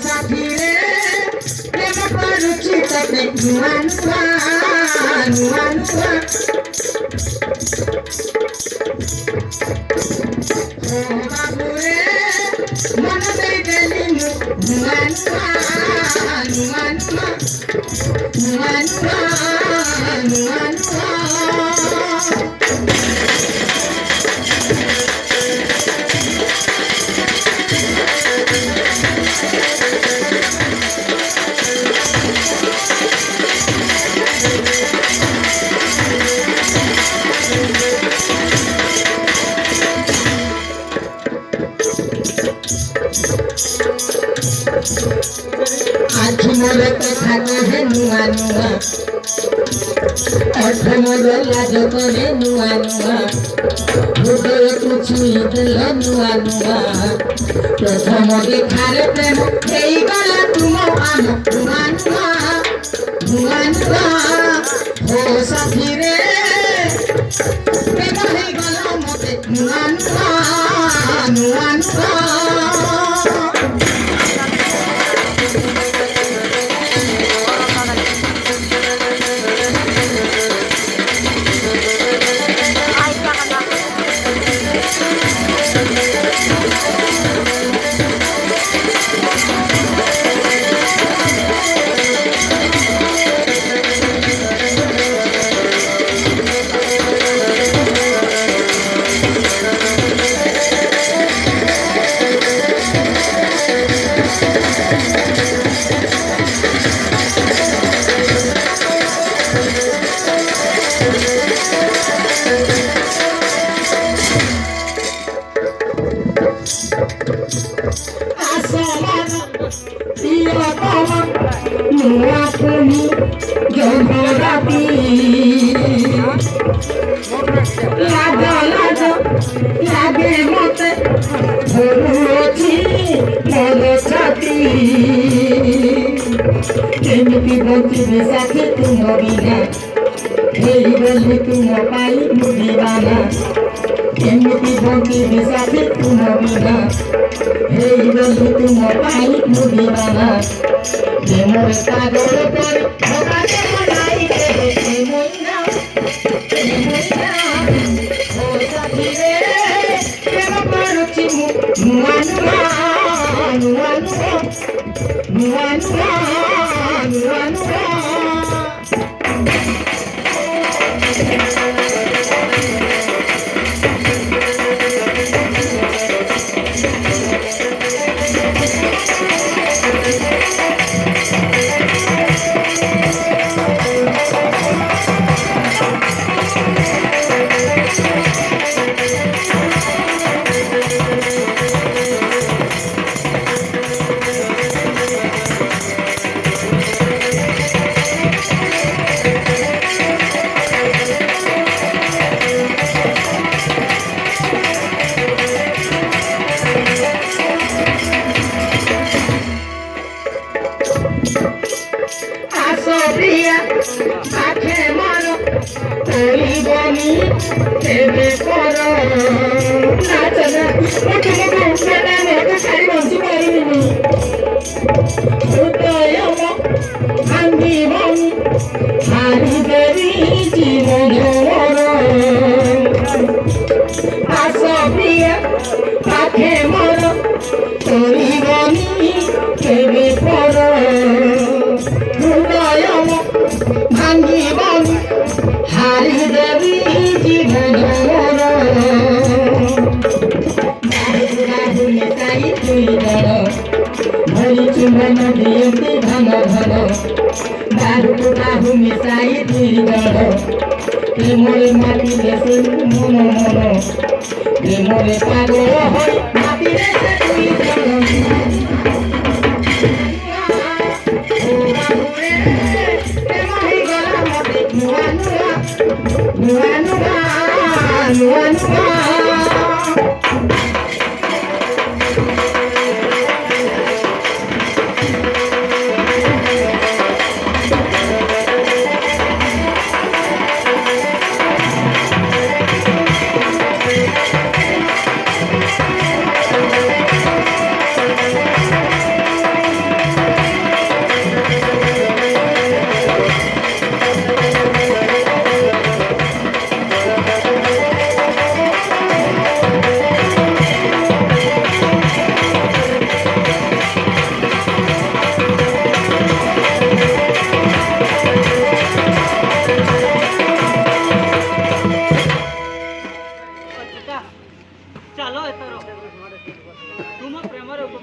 साथी रे प्रेम करुची तते नुआ नुआ बाबू रे मन दे देली नुआ आज मोर कथा कहे नुआ अर्थ मोर लाज करे नुआ हृदय को छुई देल नुआ प्रथम देखार प्रेम हेई गला तुम आम नुआ हो साथी रे प्रेम हेई गला मते नुआ लागे मते भरुची मोर छाती केमिति बंचिबे साथी तुम बिना हेई गली तुम पाई मुदीवाना केमिति बंचिबे साथी तुम बिना हेई गली तुम पाई मुदीवाना मोर पागल पर भगाते बनाई दे मोइना हो साथी रे प्रेम करुची नुआ प्रिया आखे मारो कोई बनी तेरे करो नाचना मुझे बेटा मेरे सारी बंसी मारी नहीं उदय मो भांगी बनी हारी देवी जीवन मोरो आसो प्रिया आखे मारो कोई बनी तेरे करो भांगी बनी हारी देवी जीवन भरी चुम्बन दियती घन घन बारू बाहु मिसाई दुई गण प्रेमरे माटी देशे मन मन प्रेमरे पागल होई माटी देशे दुई गण Nuan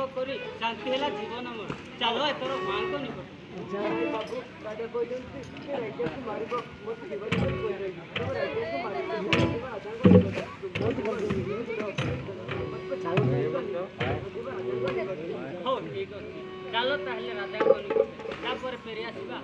भोग करी शांति है जीवन मोर चलो एतर मां को निकट बाबू दादा कोई जंती राज्य को मारिबो मत जीवन को कोई नहीं राज्य को मारिबो जीवन आधार को हो ठीक अछि चलो ताहले राजा को निकट तापर फेरी आसीबा